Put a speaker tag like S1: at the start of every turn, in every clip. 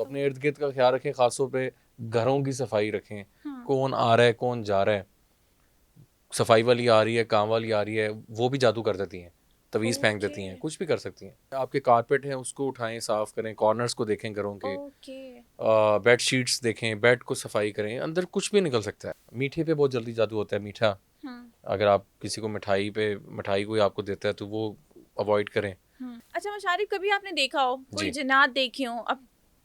S1: अपने इर्द गिर्द का ख्याल रखें, खासतौर पे घरों की सफाई रखें।
S2: हाँ।
S1: कौन आ रहा है कौन जा रहा है, सफाई वाली आ रही है, काम वाली आ रही है, वो भी जादू कर देती हैं, तवीज़ फेंक
S2: ओके।
S1: देती हैं, कुछ भी कर सकती हैं। आपके कारपेट हैं उसको उठाएं, साफ़ करें, कॉर्नर्स को देखें घरों के,
S2: ओके।
S1: बेड शीट्स देखें, बेड को सफाई करें, अंदर कुछ भी निकल सकता है। मीठे पे बहुत जल्दी जादू होता है, मीठा
S2: हाँ।
S1: अगर आप किसी को मिठाई कोई आपको देता है तो वो अवॉइड करें।
S2: अच्छा मुशारिफ, कभी आपने देखा हो कोई
S1: जी
S2: जिन्नात देखी हो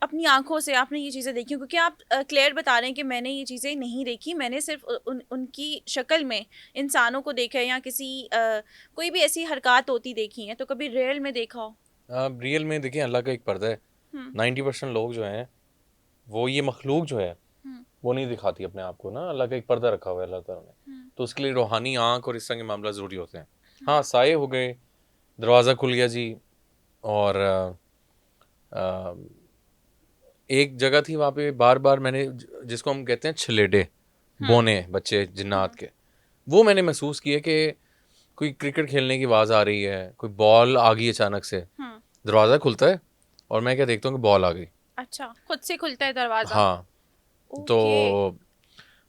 S2: अपनी आंखों से आपने ये चीज़ें देखी हो? क्योंकि आप क्लियर बता रहे हैं कि मैंने ये चीज़ें नहीं देखी, मैंने सिर्फ उनकी शक्ल में इंसानों को देखा है या किसी कोई भी ऐसी हरकत होती देखी है, तो कभी रियल में देखा हो?
S1: आप रियल में देखिए, अल्लाह का एक पर्दा है।
S2: हम्म।
S1: 90% लोग जो हैं वो ये मखलूक जो है
S2: हम्म।
S1: वो नहीं दिखाती अपने आप को ना, अल्लाह का एक पर्दा रखा हुआ है अल्लाह ताला ने।
S2: हम्म।
S1: तो उसके लिए रूहानी आँख और इस तरह के मामला ज़रूरी होते हैं। हाँ, साए हो गए, दरवाज़ा खुल गया जी, और अ, एक जगह थी वहाँ पे बार बार मैंने जिसको हम कहते हैं छलेडे,
S2: हम्म।
S1: बोने बच्चे जिन्नात
S2: हम्म।
S1: के, वो मैंने महसूस किए कि कोई क्रिकेट खेलने की आवाज़ आ रही है, कोई बॉल आ गई अचानक से,
S2: हम्म।
S1: दरवाज़ा खुलता है और मैं क्या देखता हूँ कि बॉल आ गई।
S2: अच्छा, खुद से खुलता है दरवाजा?
S1: हाँ,
S2: ओके।
S1: तो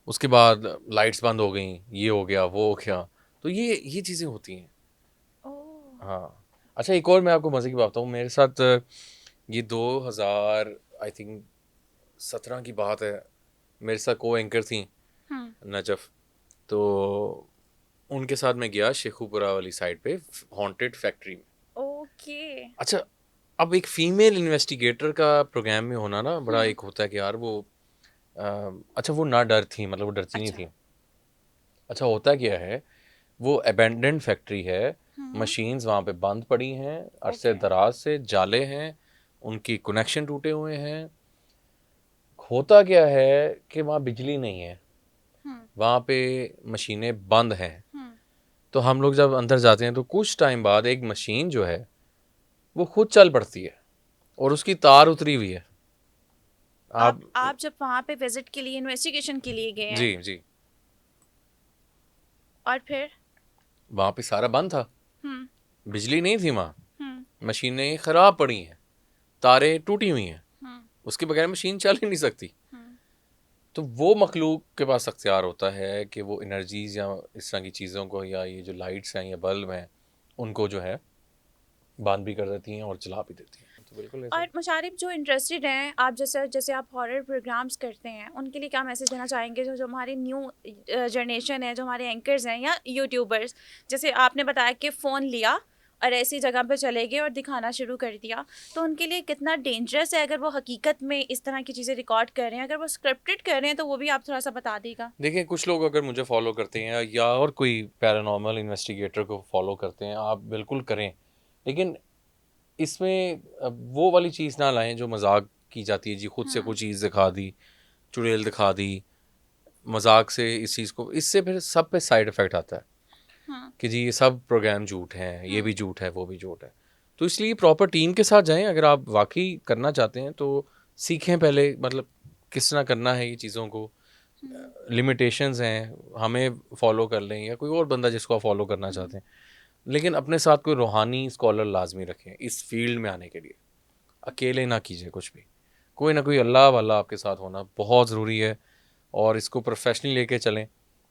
S1: उसके बाद लाइट्स बंद हो गई, ये हो गया वो हो गया, तो ये चीज़ें होती हैं।
S2: ओ।
S1: हाँ, अच्छा एक और मैं आपको मज़े की बात बताऊँ, मेरे साथ ये 2000 आई थिंक 17 की बात है। मेरे साथ को एंकर थी
S2: हम्म।
S1: नजफ़, तो उनके साथ मैं गया शेखुपुरा वाली साइड पे हॉन्टेड फैक्ट्री में।
S2: ओके।
S1: अच्छा, अब एक फीमेल इन्वेस्टिगेटर का प्रोग्राम में होना ना बड़ा
S2: हम्म।
S1: एक होता है कि यार वो अ, अच्छा वो ना डर थी, मतलब वो डरती नहीं
S2: अच्छा।
S1: थी। अच्छा होता क्या है, वो अबेंडेंड फैक्ट्री है,
S2: हम्म।
S1: मशीन्स वहाँ पे बंद पड़ी हैं अरसे
S2: ओके।
S1: दराज से, जाले हैं, उनकी कनेक्शन टूटे हुए हैं। होता क्या है कि वहाँ बिजली नहीं है,
S2: हम्म।
S1: वहाँ पे मशीनें बंद हैं।
S2: हम्म।
S1: तो हम लोग जब अंदर जाते हैं तो कुछ टाइम बाद एक मशीन जो है वो खुद चल पड़ती है और उसकी तार उतरी हुई है।
S2: आप
S1: आप
S2: आप जब वहां पे विजिट के लिए, इन्वेस्टिगेशन के लिए गए हैं,
S1: जी जी,
S2: और फिर?
S1: वहाँ पे सारा बंद था,
S2: हम्म।
S1: बिजली नहीं थी वहाँ,
S2: हम्म।
S1: मशीनें ख़राब पड़ी हैं, तारें टूटी हुई हैं,
S2: हम्म।
S1: उसके बगैर मशीन चल ही नहीं सकती।
S2: हम्म।
S1: तो वो मखलूक के पास अख्तियार होता है कि वो एनर्जीज़ या इस तरह की चीज़ों को, या ये जो लाइट्स हैं या बल्ब हैं, उनको जो है बंद भी कर देती हैं और चला भी देती हैं। तो बिल्कुल ऐसे
S2: और
S1: ही।
S2: मुशारिफ जो इंटरेस्टेड हैं, आप जैसे जैसे आप हॉरर प्रोग्राम्स करते हैं, उनके लिए क्या मैसेज देना चाहेंगे? जो जो हमारी न्यू जनरेशन है, जो हमारे एंकर्स हैं या यूट्यूबर्स, जैसे आपने बताया कि फ़ोन लिया और ऐसी जगह पे चले गए और दिखाना शुरू कर दिया, तो उनके लिए कितना डेंजरस है अगर वो हकीकत में इस तरह की चीज़ें रिकॉर्ड कर रहे हैं? अगर वो स्क्रिप्टेड कर रहे हैं तो वो भी आप थोड़ा सा बता देगा।
S1: देखिए, कुछ लोग अगर मुझे फॉलो करते हैं या और कोई पैरानॉर्मल इन्वेस्टिगेटर को फॉलो करते हैं, आप बिल्कुल करें, लेकिन इसमें वो वाली चीज़ ना लाएं जो मजाक की जाती है जी, खुद से
S2: हाँ।
S1: कुछ चीज़ दिखा दी, चुड़ैल दिखा दी, मजाक से इस चीज़ को, इससे फिर सब पे साइड इफ़ेक्ट आता है
S2: हाँ।
S1: कि जी ये सब प्रोग्राम झूठ हैं, ये
S2: हाँ।
S1: भी झूठ है, वो भी झूठ है। तो इसलिए प्रॉपर टीम के साथ जाएं, अगर आप वाकई करना चाहते हैं तो सीखें पहले, मतलब किस तरह करना है ये चीज़ों को,
S2: हम्म।
S1: लिमिटेशंस हैं, हमें फॉलो कर लें या कोई और बंदा जिसको आप फॉलो करना
S2: हम्म।
S1: चाहते हैं, लेकिन अपने साथ कोई रूहानी स्कॉलर लाजमी रखें इस फील्ड में आने के लिए। अकेले ना कीजिए कुछ भी, कोई ना कोई अल्लाह वाला आपके साथ होना बहुत ज़रूरी है, और इसको प्रोफेशनली लेके चलें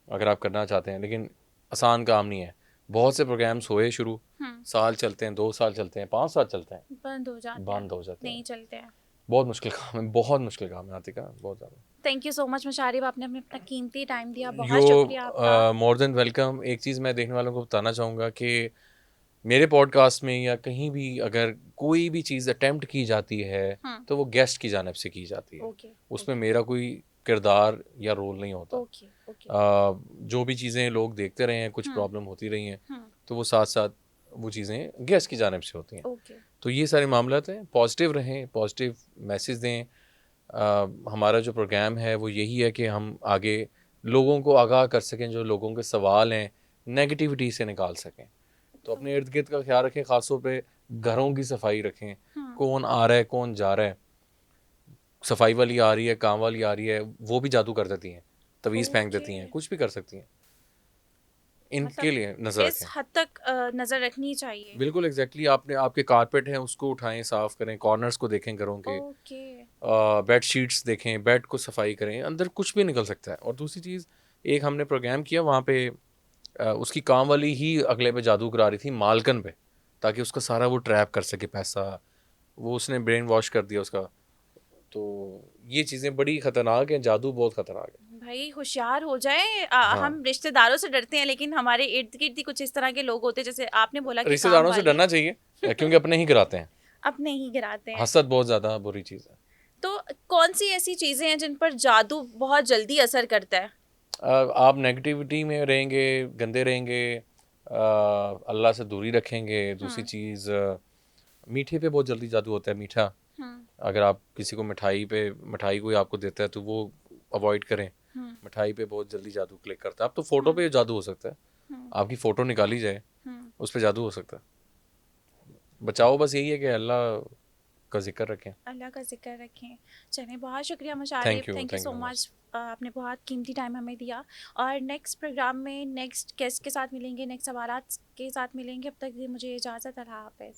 S1: अगर आप करना चाहते हैं। लेकिन आसान काम नहीं है, बहुत से प्रोग्राम्स हुए शुरू,
S2: हम्म।
S1: साल चलते हैं, 2 साल चलते हैं, 5 साल चलते हैं,
S2: बंद हो जाते हैं,
S1: बंद हो जाते हैं।
S2: नहीं चलते हैं।
S1: बहुत मुश्किल काम है, बहुत मुश्किल काम है आतिका, बहुत ज़्यादा।
S2: थैंक यू सो मच मुशारिब, आपने हमें अपना कीमती टाइम दिया,
S1: यो
S2: बहुत शुक्रिया आपका।
S1: More than welcome. एक चीज़ मैं देखने वालों को बताना चाहूँगा कि मेरे पॉडकास्ट में या कहीं भी अगर कोई भी चीज़ अटेम्प्ट की जाती है
S2: हाँ।
S1: तो वो गेस्ट की जानिब से की जाती है,
S2: ओके।
S1: उसमें
S2: ओके।
S1: मेरा कोई किरदार या रोल नहीं होता।
S2: ओके। ओके।
S1: जो भी चीज़ें लोग देखते रहे हैं, कुछ
S2: हाँ।
S1: प्रॉब्लम होती रही हैं,
S2: हाँ।
S1: तो वो साथ साथ वो चीज़ें गेस्ट की जानिब से होती हैं।
S2: ओके।
S1: तो ये सारे मामलात हैं, पॉजिटिव रहें, पॉजिटिव मैसेज दें। हमारा जो प्रोग्राम है वो यही है कि हम आगे लोगों को आगाह कर सकें, जो लोगों के सवाल हैं नेगेटिविटी से निकाल सकें। तो अपने इर्द गिर्द का ख्याल रखें, ख़ासतौर पे घरों की सफाई रखें,
S2: हाँ।
S1: कौन आ रहा है कौन जा रहा है, सफाई वाली आ रही है, काम वाली आ रही है, वो भी जादू कर देती हैं, तवीज़ फेंक
S2: ओके।
S1: देती हैं, कुछ भी कर सकती हैं। इनके लिए नज़र
S2: इस
S1: रखें।
S2: हद तक नज़र रखनी चाहिए।
S1: बिल्कुल एग्जैक्टली आपने आपके कारपेट हैं उसको उठाएं, साफ करें, कॉर्नर्स को देखें घरों के,
S2: ओके।
S1: बेड शीट्स देखें, बेड को सफाई करें, अंदर कुछ भी निकल सकता है। और दूसरी चीज़, एक हमने प्रोग्राम किया वहाँ पे, उसकी काम वाली ही अगले पे जादू करा रही थी मालकन पे, ताकि उसका सारा वो ट्रैप कर सके पैसा, वो उसने ब्रेन वॉश कर दिया उसका। तो ये चीज़ें बड़ी ख़तरनाक हैं, जादू बहुत ख़तरनाक है।
S2: भाई होशियार हो जाए।
S1: हाँ,
S2: हम रिश्तेदारों से डरते हैं, लेकिन हमारे इर्द गिर्द ही कुछ इस तरह के लोग होते हैं, जैसे आपने बोला कि काम
S1: रिश्तेदारों से
S2: वाली
S1: डरना चाहिए क्योंकि अपने ही कराते हैं।
S2: अपने ही गिराते हैं।
S1: हसद बहुत ज़्यादा बुरी चीज़ है।
S2: तो कौन सी ऐसी चीजें हैं जिन पर जादू बहुत जल्दी असर करता है?
S1: आप नेगेटिविटी में रहेंगे, गंदे रहेंगे, अल्लाह से दूरी रखेंगे। दूसरी
S2: हम्म।
S1: चीज़, मीठे पे बहुत जल्दी जादू होता है, मीठा।
S2: हम्म।
S1: अगर आप किसी को मिठाई कोई आपको देता है तो वो अवॉइड करें।
S2: हम्म।
S1: मिठाई पे बहुत जल्दी जादू क्लिक करता है। अब तो फ़ोटो
S2: हम्म।
S1: पे जादू हो सकता है,
S2: हम्म।
S1: आपकी फ़ोटो निकाली जाए,
S2: हम्म।
S1: उस पर जादू हो सकता है। बचाओ बस यही है कि अल्लाह का जिक्र रखें।
S2: अल्लाह का जिक्र रखें। चलिए, बहुत शुक्रिया
S1: thank
S2: Musharif,
S1: you,
S2: thank you
S1: thank
S2: so
S1: you much.
S2: Much. आपने बहुत कीमती टाइम हमें दिया। और नेक्स्ट प्रोग्राम में नेक्स्ट गेस्ट के साथ मिलेंगे, नेक्स्ट सवालात के साथ मिलेंगे। अब तक मुझे इजाज़त, अल्लाह हाफ़िज़।